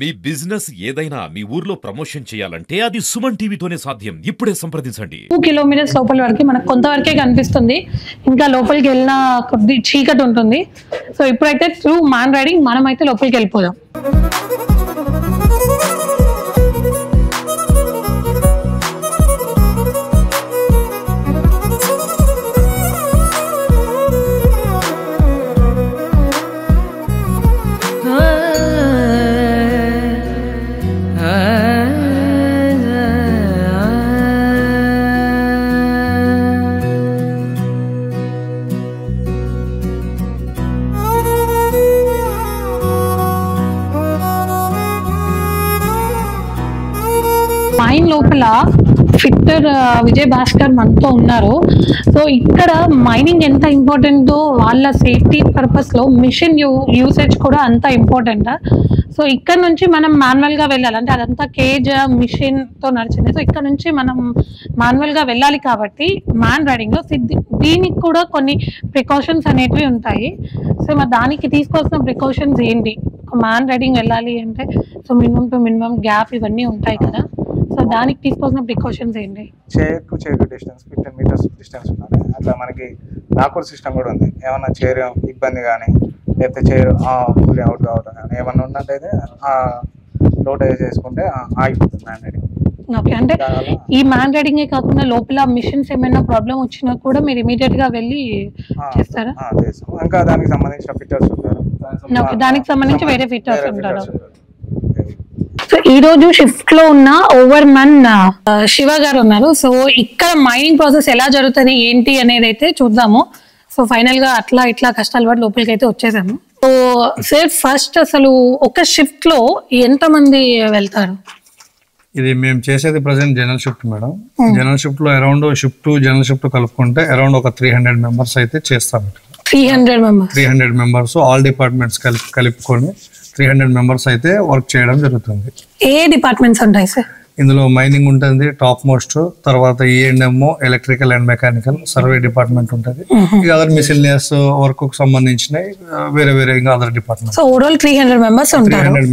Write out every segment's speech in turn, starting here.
మీ business ఏదైనా మీ ఊర్లో promotion చేయాలంటే అది సుమన్ టీవీతోనే సాధ్యం. ఇప్పుడే సంప్రదించండి. 2 కిలోమీటర్స్ లోపల వరకు మనకు కొంతవరకే కనిపిస్తుంది. ఇంకా లోపలికి వెళ్ళిన కొద్ది చీకటి ఉంటుంది. సో ఇప్పుడైతే త్రూ మ్యాన్ రైడింగ్ మనమైతే లోపలికి వెళ్ళిపోదాం. మైన్ లోపల ఫిట్టర్ విజయ్ భాస్కర్ మనతో ఉన్నారు. సో ఇక్కడ మైనింగ్ ఎంత ఇంపార్టెంటో వాళ్ళ సేఫ్టీ పర్పస్ లో మిషన్ యూసేజ్ కూడా అంత ఇంపార్టెంట్. సో ఇక్కడ నుంచి మనం మాన్యువల్ గా వెళ్ళాలి, అంటే అదంతా కేజ్ మిషన్ తో నడిచింది. సో ఇక్కడ నుంచి మనం మాన్యువల్ గా వెళ్ళాలి కాబట్టి మ్యాన్ రైడింగ్ లో దీనికి కూడా కొన్ని ప్రికాషన్స్ అనేటివి ఉంటాయి. సో మరి దానికి తీసుకోవాల్సిన ప్రికాషన్స్ ఏంటి? మ్యాన్ రైడింగ్ వెళ్ళాలి అంటే so minimum to minimum gap ఇవన్నీ ఉంటాయి కదా. సో దానికి తీసుకోవాల్సిన ప్రికాషన్స్ ఏంటి? చైర్ డిస్టెన్స్ 15 మీటర్స్ డిస్టెన్స్ ఉండాలి. అట్లా మనకి లాకర్ సిస్టమ్ కూడా ఉంది. ఏమన్నా చైర్ ఇబ్బంది కానీ లేకపోతే చైర్ ఫుల్ అవుట్ కావడం కానీ ఏమన్నా ఉన్నట్టయితే లోడ్ చేసుకుంటే ఆగిపోతుంది మ్యాన్ రైడింగ్. ఓకే, అంటే ఈ మ్యాన్ రైడింగే కాకుండా లోపల మిషన్స్ ఏమైనా ప్రాబ్లం వచ్చినా కూడా మీరు ఇమీడియట్ గా వెళ్ళి చేస్తారా? చేస్తాం. ఇంకా దానికి సంబంధించిన ఫిట్టర్స్ ఉంటారు. దానికి సంబంధించి వేరే ఫిట్టర్స్ ఉంటారు. సో ఈ రోజు షిఫ్ట్ లో ఉన్న ఓవర్ మన్ శివ గారు ఉన్నారు. సో ఇక్కడ మైనింగ్ ప్రాసెస్ ఎలా జరుగుతుంది ఏంటి అనేది అయితే చూద్దాము. సో ఫైనల్ గా అట్లా ఇట్లా కష్టాలు పడి లోపలికి అయితే వచ్చేసాము. సో సార్ ఫస్ట్ అసలు ఒక షిఫ్ట్ లో ఎంత మంది వెళ్తారు? ఇది మేము చేసేది present general shift madam. General shift లో అరౌండ్ షిఫ్ట్ జనరల్ షిఫ్ట్ కలుపుకుంటే అరౌండ్ ఒక 300 మెంబర్స్ అయితే చేస్తాం. 300 మెంబర్స్ ఆల్ డిపార్ట్మెంట్స్ కలుపుకొని 300 మెంబర్స్ అయితే వర్క్ చేయడం జరుగుతుంది. ఏ డిపార్ట్మెంట్స్ ఉంటాయి సార్? ఇందులో మైనింగ్ ఉంటుంది, టాప్ మోస్ట్, తర్వాత E&M, electrical and mechanical, survey department ఉంటుంది. ఇక అదర్ మిసిలినియస్ వర్క్ కు సంబంధించిన వేరే వేరే ఇంకా other department. So overall 300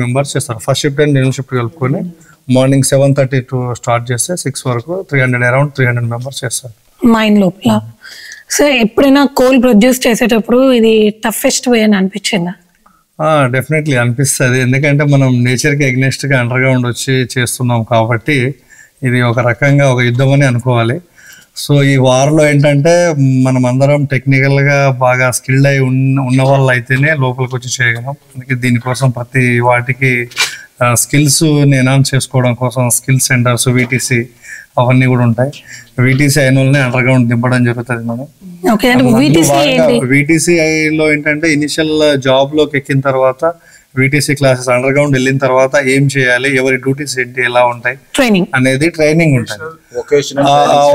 members చేస్తారు. First shift and general shift కలుపుకొని మార్నింగ్ 7:30 టు స్టార్ట్ చేస్తే 6 వరకు అరౌండ్ 300 మెంబర్స్ చేస్తారు మైన్ లోపల. సో ఎప్పుడైనా కోల్ ప్రొడ్యూస్ చేసేటప్పుడు ఇది టఫెస్ట్ వే అని అనిపించిందా? డెఫినెట్లీ అనిపిస్తుంది. ఎందుకంటే మనం నేచర్కి ఎగ్నెస్ట్ గా అండర్ గ్రౌండ్ వచ్చి చేస్తున్నాం కాబట్టి ఇది ఒక రకంగా ఒక యుద్ధం అని అనుకోవాలి. సో ఈ వార్లో ఏంటంటే మనం అందరం టెక్నికల్ గా బాగా స్కిల్డ్ అయి ఉన్న వాళ్ళు అయితేనే లోపలికి వచ్చి చేయగలం. అందుకే దీనికోసం ప్రతి వాటికి స్కిల్స్ ఎన్హాన్స్ చేసుకోవడం కోసం స్కిల్ సెంటర్స్, VTC అవన్నీ కూడా ఉంటాయి. VTC అయిన వాళ్ళని అండర్ గ్రౌండ్ దింపడం జరుగుతుంది మనం. VTCలో ఏంటంటే ఇనిషియల్ జాబ్ లోకి ఎక్కిన తర్వాత VTC క్లాసెస్ అండర్ గ్రౌండ్ వెళ్ళిన తర్వాత ఏం చేయాలి, ఎవరి డ్యూటీస్ ఏంటి, ఎలా ఉంటాయి అనేది ట్రైనింగ్ ఉంటుంది.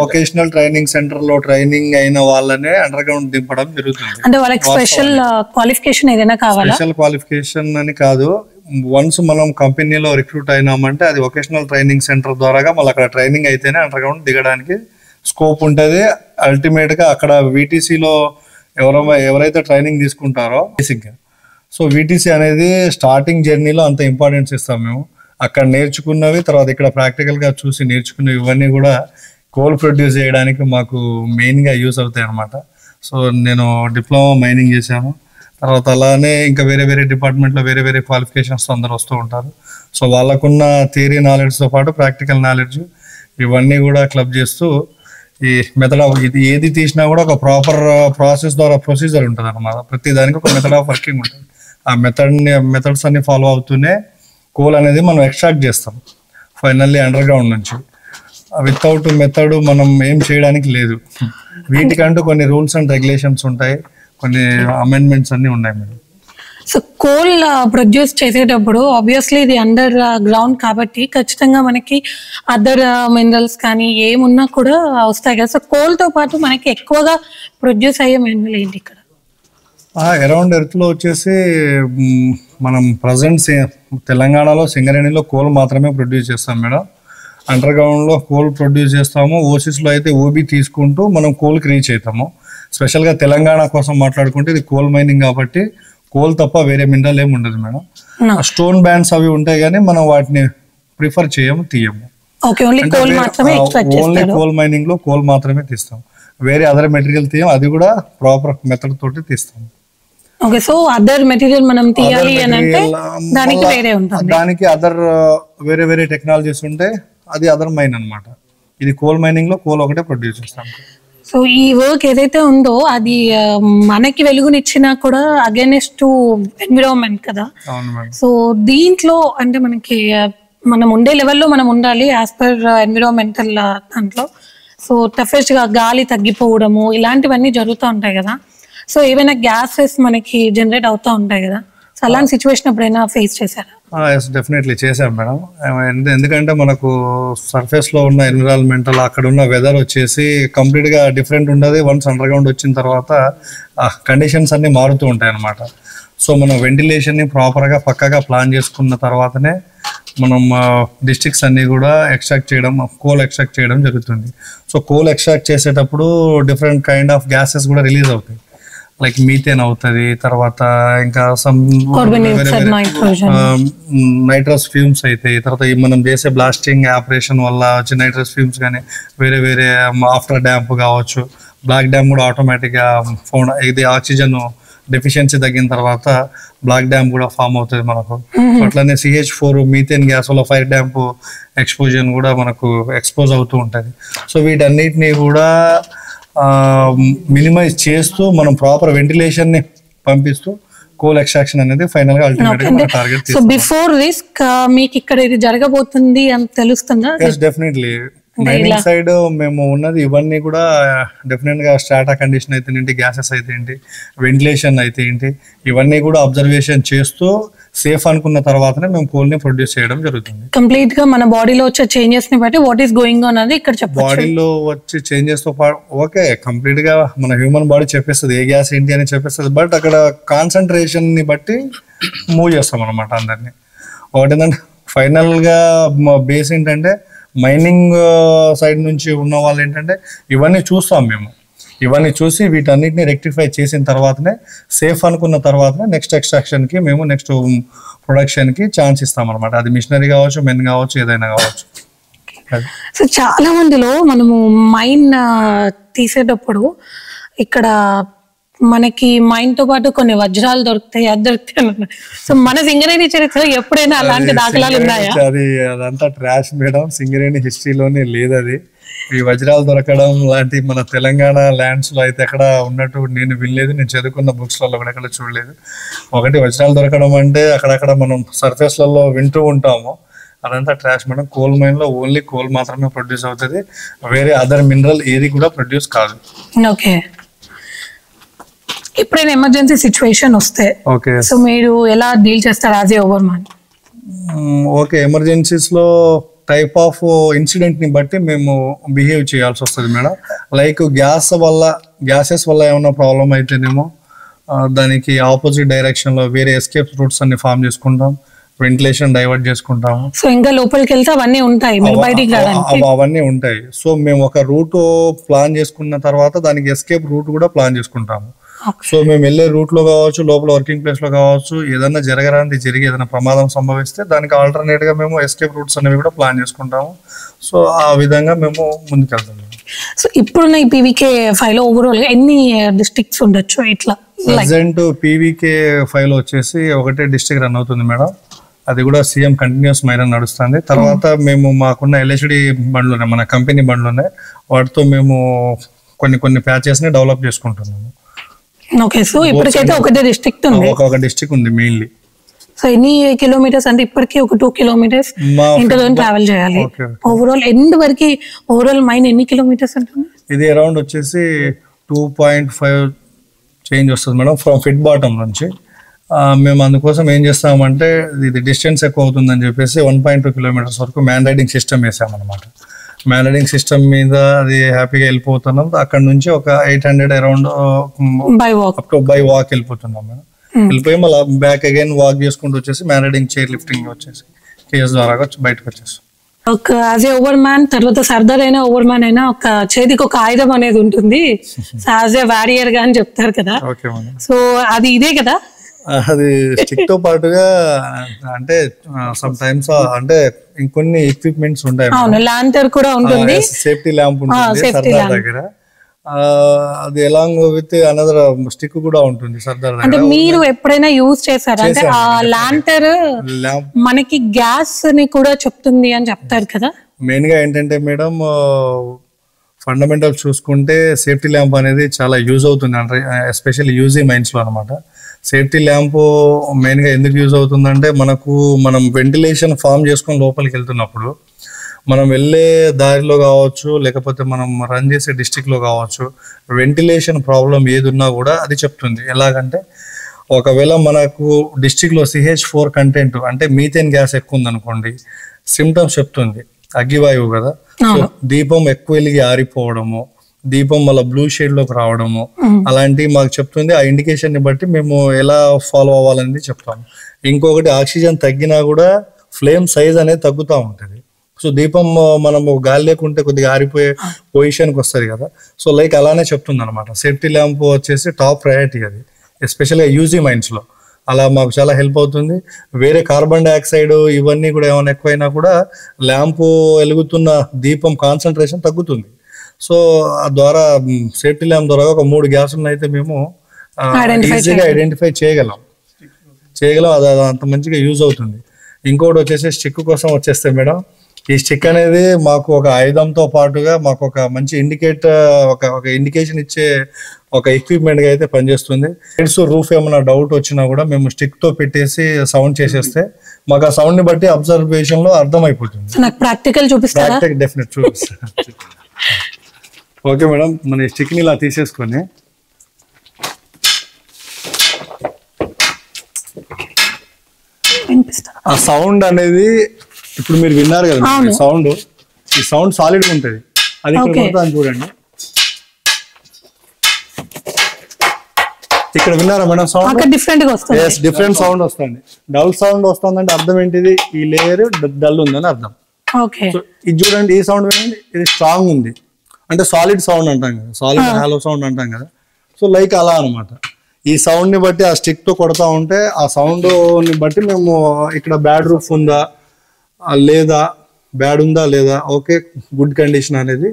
వొకేషనల్ ట్రైనింగ్ సెంటర్ లో ట్రైనింగ్ అయిన వాళ్ళనే అండర్ గ్రౌండ్ దింపడం జరుగుతుంది. అంటే వాళ్ళకి స్పెషల్ క్వాలిఫికేషన్ ఏదైనా కావాలా? స్పెషల్ క్వాలిఫికేషన్ అని కాదు, వన్స్ మనం కంపెనీలో రిక్రూట్ అయినామంటే అది వొకేషనల్ ట్రైనింగ్ సెంటర్ ద్వారా మళ్ళీ అక్కడ ట్రైనింగ్ అయితేనే అండర్ గ్రౌండ్ దిగడానికి స్కోప్ ఉంటుంది. అల్టిమేట్ గా అక్కడ VTCలో ఎవరైతే ట్రైనింగ్ తీసుకుంటారో బేసిక్ గా, సో VTC అనేది స్టార్టింగ్ జర్నీలో అంత ఇంపార్టెన్స్ ఇస్తాం మేము. అక్కడ నేర్చుకున్నవి తర్వాత ఇక్కడ ప్రాక్టికల్ గా చూసి నేర్చుకున్నవి ఇవన్నీ కూడా కోల్ ప్రొడ్యూస్ చేయడానికి మాకు మెయిన్ గా యూస్ అవుతాయి అనమాట. సో నేను డిప్లొమా మైనింగ్ చేశాను. తర్వాత అలానే ఇంకా వేరే వేరే డిపార్ట్మెంట్లో వేరే వేరే క్వాలిఫికేషన్స్ అందరు వస్తూ ఉంటారు. సో వాళ్ళకున్న థియరీ నాలెడ్జ్తో పాటు ప్రాక్టికల్ నాలెడ్జ్ ఇవన్నీ కూడా క్లబ్ చేస్తూ ఈ మెథడ్ ఆఫ్ ఇది ఏది తీసినా కూడా ఒక ప్రాపర్ ప్రాసెస్ ద్వారా ప్రొసీజర్ ఉంటుంది అనమాట. ప్రతి దానికి ఒక మెథడ్ ఆఫ్ వర్కింగ్ ఉంటుంది. ఆ మెథడ్స్ అన్ని ఫాలో అవుతూనే కోల్ అనేది మనం ఎక్స్ట్రాక్ట్ చేస్తాం ఫైనల్లీ అండర్ గ్రౌండ్ నుంచి. వితౌట్ మెథడ్ మనం ఏం చేయడానికి లేదు. వీటికంటూ కొన్ని రూల్స్ అండ్ రెగ్యులేషన్స్ ఉంటాయి, కొన్ని అమెండ్మెంట్స్ అన్ని ఉన్నాయి మేడం. సో కోల్ ప్రొడ్యూస్ చేసేటప్పుడు ఆబ్వియస్లీ ఇది అండర్ గ్రౌండ్ కాబట్టి ఖచ్చితంగా మనకి అదర్ మినరల్స్ కానీ ఏమున్నా కూడా వస్తాయి కదా. సో కోల్ తో పాటు మనకి ఎక్కువగా ప్రొడ్యూస్ అయ్యే మినరల్ ఏంటి ఇక్కడ? అరౌండ్ ఎర్త్ లో వచ్చేసి మనం ప్రజెంట్ తెలంగాణలో సింగరేణిలో కోల్ మాత్రమే ప్రొడ్యూస్ చేస్తాం మేడం. అండర్ గ్రౌండ్ లో కోల్ ప్రొడ్యూస్ చేస్తాము. ఓసిస్ లో అయితే OB తీసుకుంటూ మనం కోల్కి రీచ్ అవుతాము. స్పెషల్ గా తెలంగాణ కోసం మాట్లాడుకుంటే ఇది కోల్ మైనింగ్ కాబట్టి కోల్ తప్ప వేరే మినరల్ ఏమి ఉండదు మేడం. స్టోన్ బ్యాండ్స్ అవి ఉంటాయి కానీ మనం వాటిని ప్రిఫర్ చేయము, తీయము. ఓకే, ఓన్లీ కోల్ మాత్రమే ఎక్స్ట్రాక్ట్ చేస్తారు. ఓన్లీ కోల్ మైనింగ్ లో కోల్ మాత్రమే తీస్తాం, వేరే అదర్ మెటీరియల్ తీయం, అది కూడా ప్రాపర్ మెథడ్ తోటి తీస్తాం. ఓకే, సో అదర్ మెటీరియల్ మనం తీయాలి అని అంటే దానికి వేరే ఉంటుంది, దానికి అదర్ వేరే వేరే టెక్నాలజీస్ ఉంటే అది అదర్ మైన్ అన్నమాట. ఇది కోల్ మైనింగ్ లో కోల్ ఒకటే ప్రొడ్యూస్ చేస్తాం. సో ఈ వర్క్ ఏదైతే ఉందో అది మనకి వెలుగునిచ్చినా కూడా అగైనెస్ట్ టు ఎన్విరాన్మెంట్ కదా. అవును మేడం. సో దీంట్లో అంటే మనకి మనం ఉండే లెవెల్లో మనం ఉండాలి యాజ్ పర్ ఎన్విరాన్మెంటల్ దాంట్లో. సో టఫెస్ట్ గా గాలి తగ్గిపోవడము ఇలాంటివన్నీ జరుగుతూ ఉంటాయి కదా. సో ఏవైనా గ్యాసెస్ మనకి జనరేట్ అవుతూ ఉంటాయి కదా. సో అలాంటి సిచ్యువేషన్ ఎప్పుడైనా ఫేస్ చేశారా? ఎస్, డెఫినెట్లీ చేశాం మేడం. ఎందుకంటే మనకు సర్ఫేస్ లో ఉన్న ఎన్విరాన్మెంటల్ అక్కడ ఉన్న వెదర్ వచ్చేసి కంప్లీట్ గా డిఫరెంట్ ఉండదు. వన్స్ అండర్ గ్రౌండ్ వచ్చిన తర్వాత కండిషన్స్ అన్ని మారుతూ ఉంటాయి అన్నమాట. సో మనం వెంటిలేషన్ ని ప్రాపర్ గా పక్కగా ప్లాన్ చేసుకున్న తర్వాతనే మనం డిస్ట్రిక్ట్స్ అన్ని కూడా ఎక్స్ట్రాక్ట్ చేయడం, కోల్ ఎక్స్ట్రాక్ట్ చేయడం జరుగుతుంది. సో కోల్ ఎక్స్ట్రాక్ట్ చేసేటప్పుడు డిఫరెంట్ కైండ్ ఆఫ్ గ్యాసెస్ కూడా రిలీజ్ అవుతాయి, లైక్ మీథేన్ అవుతుంది, తర్వాత ఇంకా సమ్ నైట్రస్ ఫ్యూమ్స్ అవుతాయి. తర్వాత మనం చేసే బ్లాస్టింగ్ ఆపరేషన్ వల్ల వచ్చే నైట్రస్ ఫ్యూమ్స్ కానీ వేరే వేరే ఆఫ్టర్ డ్యాంప్ కావచ్చు, బ్లాక్ డ్యామ్ కూడా ఆటోమేటిక్గా ఇది ఆక్సిజన్ డెఫిషియన్సీ తగ్గిన తర్వాత బ్లాక్ డ్యామ్ కూడా ఫామ్ అవుతుంది మనకు. అట్లనే CH4 మీథేన్ గ్యాస్ వల్ల ఫైర్ డ్యాంప్ ఎక్స్పోజర్ కూడా మనకు ఎక్స్పోజ్ అవుతూ ఉంటుంది. సో వీటన్నిటిని కూడా మినిమైజ్ చేస్తూ మనం ప్రాపర్ వెంటిలేషన్ ని పంపిస్తూ కోల్ ఎక్స్ట్రాక్షన్ అనేది ఫైనల్ గా అల్టిమేట్ గా మన టార్గెట్. సో బిఫోర్ రిస్క్ మీకు ఇక్కడ ఇది జరగబోతుంది అని తెలుస్తుందా? yes definitely. మైనింగ్ సైడ్ మేము ఉన్నది ఇవన్నీ కూడా డెఫినెట్ గా స్ట్రాటా కండిషన్ అయితే ఏంటి, గ్యాసెస్ అయితే ఏంటి, వెంటిలేషన్ అయితే ఏంటి, ఇవన్నీ కూడా అబ్జర్వేషన్ చేస్తూ సేఫ్ అనుకున్న తర్వాతనే మేము కోల్ ని ప్రొడ్యూస్ చేయడం జరుగుతుంది. కంప్లీట్ గా మన బాడీలో వచ్చే చేంజెస్ ని బట్టి వాట్ ఈస్ గోయింగ్ ఆన్ అనేది ఇక్కడ చెప్పొచ్చు. బాడీలో వచ్చే చేంజెస్ తో పాటు ఓకే కంప్లీట్ గా మన హ్యూమన్ బాడీ చెప్పేస్తుంది ఏ గ్యాస్ ఏంటి అని చెప్పేస్తుంది. బట్ అక్కడ కాన్సన్ట్రేషన్ ని బట్టి మూవ్ చేస్తాం అనమాట అందరినీ. ఒకటి ఏంటంటే ఫైనల్ గా బేస్ ఏంటంటే మైనింగ్ సైడ్ నుంచి ఉన్న వాళ్ళు ఏంటంటే ఇవన్నీ చూస్తాం మేము, ఇవన్నీ చూసి వీటన్నిటిని రెక్టిఫై చేసిన తర్వాతనే సేఫ్ అనుకున్న తర్వాతనే నెక్స్ట్ ఎక్స్ట్రాక్షన్ కి మేము నెక్స్ట్ ప్రొడక్షన్ కి ఛాన్స్ ఇస్తాం అనమాట. అది మిషనరీ కావచ్చు, మెన్ కావచ్చు, ఏదైనా కావచ్చు. సో చాలా మందిలో మనము మైన్ తీసేటప్పుడు ఇక్కడ మనకి మైన్ తో పాటు కొన్ని వజ్రాలు దొరుకుతాయి, అది దొరుకుతాయి. సో మన సింగరేణి చరిత్రలో ఎప్పుడైనా అలాంటి దాఖలాలు ఉన్నాయా? అదంతా ట్రాష్ మేడం, సింగరేణి హిస్టరీలోనే లేదు అది. ఈ వజ్రాలు దొరకడం లాంటి మన తెలంగాణ ల్యాండ్స్ లో అయితే ఎక్కడ ఉన్నట్టు నేను వినలేదు, నేను చదువుకున్న బుక్స్ లలో కూడా ఎక్కడ చూడలేదు. ఒకటి వజ్రాలు దొరకడం అంటే అక్కడక్కడ మనం సర్ఫేస్ లలో వింటూ ఉంటాము, అదంతా ట్రాష్ మేడం. కోల్ మైన్ లో ఓన్లీ కోల్ మాత్రమే ప్రొడ్యూస్ అవుతుంది, వేరే అదర్ మినరల్ ఏది కూడా ప్రొడ్యూస్ కాదు. ఓకే, ఎప్పుడైనా ఎమర్జెన్సీ సిచ్యువేషన్ వస్తే ఓకే సో మీరు ఎలా డీల్ చేస్తారు as a over man? Okay, emergencies లో టైప్ ఆఫ్ ఇన్సిడెంట్ ని బట్టి మేము బిహేవ్ చేయాల్సి వస్తుంది మేడం. లైక్ గ్యాసెస్ వల్ల ఏమైనా ప్రాబ్లం అయితేనేమో దానికి ఆపోజిట్ డైరెక్షన్ లో వేరే ఎస్కేప్ రూట్స్ అన్ని ఫామ్ చేసుకుంటాం, వెంటిలేషన్ డైవర్ట్ చేసుకుంటాము. సో ఇంకా లోపలికి వెళ్తే అవన్నీ ఉంటాయి, అవన్నీ ఉంటాయి. సో మేము ఒక రూట్ ప్లాన్ చేసుకున్న తర్వాత దానికి ఎస్కేప్ రూట్ కూడా ప్లాన్ చేసుకుంటాము. సో మేము వెళ్ళే రూట్ లో కావచ్చు, లోపల వర్కింగ్ ప్లేస్ లో కావచ్చు, ఏదైనా జరగరాంది జరిగి ఏదైనా ప్రమాదం సంభవిస్తే దానికి ఆల్టర్నేట్ గా మేము ఎస్కేప్ రూట్స్ అనేవి కూడా ప్లాన్ చేసుకుంటాము. సో ఆ విధంగా మేము ముందుకెళ్తాము. సో ఇప్పుడున్న ఈ PVK 5 లో ఓవరాల్ గా ఎన్ని డిస్ట్రిక్ట్స్ ఉండొచ్చు? ఇట్లా ప్రెసెంట్ PVK 5 లో వచ్చేసి ఒకటే డిస్ట్రిక్ట్ రన్ అవుతుంది మేడం, అది కూడా CM కంటిన్యూస్ మైరన్ నడుస్తుంది. తర్వాత మేము మాకున్న LHD బండ్లు ఉన్నాయి, మన కంపెనీ బండ్లు ఉన్నాయి, వాటితో మేము కొన్ని ప్యాచెస్ ని డెవలప్ చేసుకుంటున్నాము. ఓకే, సో ఇప్పటికైతే ఒకటే డిస్ట్రిక్ట్ ఉంది, ఒక డిస్ట్రిక్ట్ ఉంది మెయిన్లీ. సో ఎన్ని కిలోమీటర్స్ అంటే ఇప్పటికీ ఒక 2 kilometers ఇంటర్ ట్రావెల్ చేయాలి. ఓవరాల్ ఎండ్ వరకు ఓవరాల్ మైన్ ఎన్ని కిలోమీటర్స్ ఉంటుంది? ఇది అరౌండ్ వచ్చేసి 2.5 చేంజ్ వస్తుంది మేడం ఫ్రమ్ ఫిట్ బాటమ్ నుంచి. మేము అందుకోసం ఏం చేస్తామంటే ఇది డిస్టెన్స్ ఎక్కువ అవుతుందని చెప్పేసి 1.2 kilometers వరకు మ్యాన్ రైడింగ్ సిస్టమ్ వేసామన్నమాట. మ్యాన్ రైడింగ్ సిస్టమ్ మీద అది హ్యాపీగా వెళ్ళిపోతున్నాం. అక్కడ నుంచి ఒక 800 అరౌండ్ బై వాక్ వెళ్ళిపోతున్నాం మేడం. వెళ్ళిపోయి మళ్ళీ బ్యాక్ అగైన్ వాక్ చేసుకుంటూ వచ్చేసి మ్యాన్ రైడింగ్ చైర్ లిఫ్టింగ్ వచ్చేసి కేఎస్ ద్వారా బయటకు వచ్చేసి ఒక యాజ్ ఏ ఓవర్ మ్యాన్ తర్వాత సర్దార్ అయినా ఓవర్ మ్యాన్ అయినా ఒక చేతికి ఒక ఆయుధం అనేది ఉంటుంది, యాజ్ ఏ వారియర్ గా అని చెప్తారు కదా. సో అది ఇదే కదా? అది స్టిక్ తో పాటుగా అంటే సమ్ టైమ్స్ అంటే ఇంకొన్ని ఎక్విప్మెంట్స్ ఉంటాయి, అవును లాంతర్ కూడా ఉంటుంది, సేఫ్టీ ల్యాంప్ ఉంటుంది సర్దార్ దగ్గర, అది ఎలాంగ్ విత్ అనదర్ స్టిక్ కూడా ఉంటుంది సర్దార్ అంటే దగ్గర. మీరు ఎప్పుడైనా యూజ్ చేశారా? అంటే ఆ లాంతర్ మనకి గ్యాస్ ని కూడా చెప్తుంది అని చెప్తారు కదా. మెయిన్ గా ఏంటంటే మేడం ఫండమెంటల్ చూసుకుంటే సేఫ్టీ ల్యాంప్ అనేది చాలా యూజ్ అవుతుంది అంటే ఎస్పెషల్లీ యూజీ మైన్స్ లో అనమాట. సేఫ్టీ ల్యాంప్ మెయిన్ గా ఎందుకు యూజ్ అవుతుందంటే మనం వెంటిలేషన్ ఫామ్ చేసుకొని లోపలికి వెళ్తున్నప్పుడు మనం వెళ్ళే దారిలో కావచ్చు, లేకపోతే మనం రన్ చేసే డిస్ట్రిక్ట్ లో కావచ్చు, వెంటిలేషన్ ప్రాబ్లం ఏది ఉన్నా కూడా అది చెప్తుంది. ఎలాగంటే ఒకవేళ మనకు డిస్ట్రిక్ట్ లో CH4 కంటెంట్ అంటే మీథేన్ గ్యాస్ ఎక్కువ ఉందనుకోండి, సిమ్టమ్స్ చెప్తుంది. అగ్గివాయువు కదా, సో దీపం ఎక్కువ వెలిగి ఆరిపోవడము, దీపం మళ్ళీ బ్లూ షేడ్ లోకి రావడము, అలాంటివి మాకు చెప్తుంది. ఆ ఇండికేషన్ ని బట్టి మేము ఎలా ఫాలో అవ్వాలనేది చెప్తాము. ఇంకొకటి ఆక్సిజన్ తగ్గినా కూడా ఫ్లేమ్ సైజ్ అనేది తగ్గుతూ ఉంటుంది. సో దీపం మనము గాలి లేకుంటే కొద్దిగా ఆరిపోయే పొజిషన్కి వస్తుంది కదా, సో లైక్ అలానే చెప్తుంది అనమాట. సేఫ్టీ ల్యాంప్ వచ్చేసి టాప్ ప్రయారిటీ అది, ఎస్పెషల్గా యూజీ మైన్స్ లో అలా మాకు చాలా హెల్ప్ అవుతుంది. వేరే కార్బన్ డైఆక్సైడ్ ఇవన్నీ కూడా ఏమైనా ఎక్కువైనా కూడా ల్యాంపు వెలుగుతున్న దీపం కాన్సన్ట్రేషన్ తగ్గుతుంది. సో ఆ ద్వారా సేఫ్టీ ల్యాంప్ ద్వారా ఒక 3 గ్యాసులను అయితే మేము ఈజీగా ఐడెంటిఫై చేయగలం. అది అంత మంచిగా యూజ్ అవుతుంది. ఇంకోటి వచ్చేసి స్టిక్ కోసం వచ్చేస్తే మేడం, ఈ స్టిక్ అనేది మాకు ఒక ఆయుధంతో పాటుగా మాకు ఒక మంచి ఒక ఇండికేషన్ ఇచ్చే ఒక ఎక్విప్మెంట్ గా అయితే పనిచేస్తుంది. రూఫ్ ఏమైనా డౌట్ వచ్చినా కూడా మేము స్టిక్ తో పెట్టేసి సౌండ్ చేసేస్తే మాకు ఆ సౌండ్ ని బట్టి అబ్జర్వేషన్ లో అర్థమైపోతుంది. ప్రాక్టికల్ చూపిస్తారా? డెఫినెట్ చూపిస్తాను. ఓకే మేడం, మన స్టిక్ ని ఇలా తీసేసుకొని ఆ సౌండ్ అనేది ఇప్పుడు మీరు విన్నారు కదా సౌండ్, ఈ సౌండ్ సాలిడ్ ఉంటుంది. అది చూడండి, ఇక్కడ విన్నారా మేడం సౌండ్? డిఫరెంట్ సౌండ్ వస్తుంది. డల్ సౌండ్ వస్తుందంటే అర్థం ఏంటిది? ఈ లేయర్ డల్ ఉందని అర్థం. ఇది చూడండి, ఈ సౌండ్ వినండి, ఇది స్ట్రాంగ్ ఉంది అంటే సాలిడ్ సౌండ్ అంటాం కదా, సాలిడ్ హాలో సౌండ్ అంటాం కదా. సో లైక్ అలా అనమాట. ఈ సౌండ్ ని బట్టి ఆ స్టిక్ తో కొడతా ఉంటే ఆ సౌండ్ ని బట్టి మేము ఇక్కడ బ్యాడ్ రూఫ్ ఉందా లేదా, బ్యాడ్ ఉందా లేదా, ఓకే గుడ్ కండిషన్ అనేది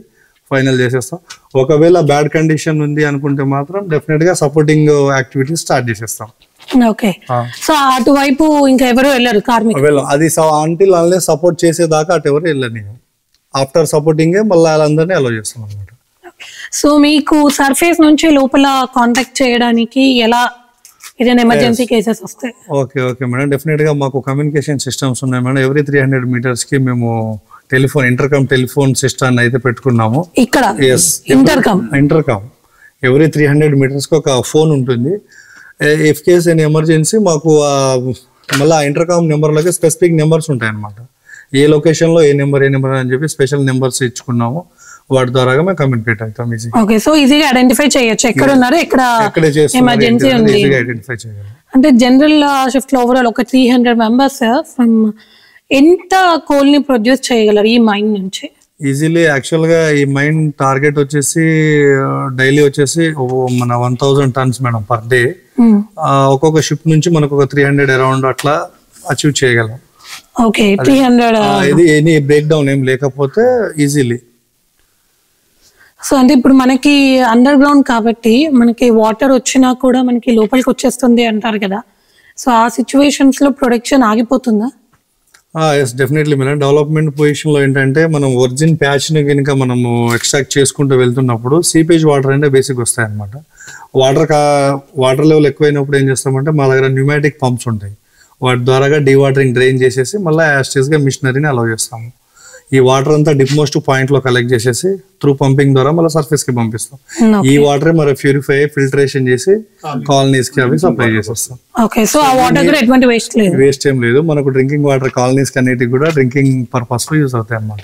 ఫైనల్ చేసేస్తాం. ఒకవేళ బ్యాడ్ కండిషన్ ఉంది అనుకుంటే మాత్రం డెఫినెట్ గా సపోర్టింగ్ యాక్టివిటీస్ స్టార్ట్ చేసేస్తాం. ఓకే, సో అటువైపు ఇంకా ఎవరు వెళ్ళరు కార్మికులు? అది అంటిల్ అన్లెస్ సపోర్ట్ చేసేదాకా అటు ఎవరు వెళ్ళని. ఆఫ్టర్ సపోర్టింగ్ మళ్ళీ వాళ్ళందరినీ అలౌ చేస్తాం అనమాట. సో మీకు సర్ఫేస్ నుంచి లోపల కాంటాక్ట్ చేయడానికి ఎలా ఏదైనా ఎమర్జెన్సీ కేసెస్ వస్తాయి? ఓకే మేడం, డెఫినెట్ గా మాకు కమ్యూనికేషన్ సిస్టమ్స్ ఉన్నాయి మేడం. ఎవ్రీ 300 meters కి మేము ఇంటర్కమ్ టెలిఫోన్ సిస్టమ్ అయితే పెట్టుకున్నాము ఇక్కడ. ఇంటర్కమ్ ఎవ్రీ 300 meters కి ఒక ఫోన్ ఉంటుంది. ఇఫ్ కేస్ ఎనీ ఎమర్జెన్సీ మాకు మళ్ళీ ఆ ఇంటర్కామ్ నెంబర్లకి స్పెసిఫిక్ నెంబర్స్ ఉంటాయి అన్నమాట. ఏ లొకేషన్ లో ఏ నెంబర్ అని చెప్పి స్పెషల్ నెంబర్స్ ఇచ్చుకున్నాము. వాటి ద్వారా మేము కమ్యూనికేట్ అవుతాం. ఓకే, సో ఈజీగా ఐడెంటిఫై చేయొచ్చు ఎక్కడ ఉన్నారు, ఎక్కడ ఎమర్జెన్సీ ఉంది. అంటే జనరల్ షిఫ్ట్ లో ఓవరాల్ ఒక 300 members ఫ్రమ్ ఎంత కోల్ ని ప్రొడ్యూస్ చేయగలరు ఈ మైన్ నుంచి? ఈజీలీ యాక్చువల్ గా ఈ మైన్ టార్గెట్ వచ్చేసి డైలీ వచ్చేసి మన 1000 tons మేడం పర్ డే. ఒక్కొక్క షిప్ నుంచి మనకు ఒక 300 అరౌండ్ అట్లా అచీవ్ చేయగలం. ఓకే, 300 ఇది ఎనీ బ్రేక్ డౌన్ ఏం లేకపోతే ఈజీలీ. సో అంటే ఇప్పుడు మనకి అండర్ గ్రౌండ్ కాబట్టి మనకి వాటర్ వచ్చినా కూడా మనకి లోపలికి వచ్చేస్తుంది అంటారు కదా, సో ఆ సిచ్యువేషన్స్ లో ప్రొడక్షన్ ఆగిపోతుందా? Yes definitely madam. Development position లో ఏంటంటే మనం ఒరిజిన్ ప్యాచ్ ని కనుక మనము ఎక్స్ట్రాక్ట్ చేసుకుంటూ వెళ్తున్నప్పుడు సీపేజ్ వాటర్ అంటే బేసిక్ వస్తాయి అనమాట. వాటర్ లెవెల్ ఎక్కువైనప్పుడు ఏం చేస్తామంటే మా దగ్గర న్యూమాటిక్ పంప్స్ ఉంటాయి. వాటి ద్వారాగా డీవాటరింగ్ డ్రైన్ చేసేసి మళ్ళీ యాస్టేజ్ గా మిషనరీని అలౌ చేస్తాము. ఈ వాటర్ అంతా డిప్ మోస్ట్ పాయింట్ లో కలెక్ట్ చేసేసి త్రూ పంపింగ్ ద్వారా మళ్ళీ సర్ఫేస్ కి పంపిస్తాం. ఈ వాటర్ మరి ప్యూరిఫై ఫిల్టరేషన్ చేసి కాలనీస్ కి అవి సప్లై చేసేస్తాం. వేస్ట్ ఏం లేదు. మనకు డ్రింకింగ్ వాటర్ కాలనీస్ కి అన్నిటికి కూడా డ్రింకింగ్ పర్పస్ లో యూజ్ అవుతాయి అన్నమాట.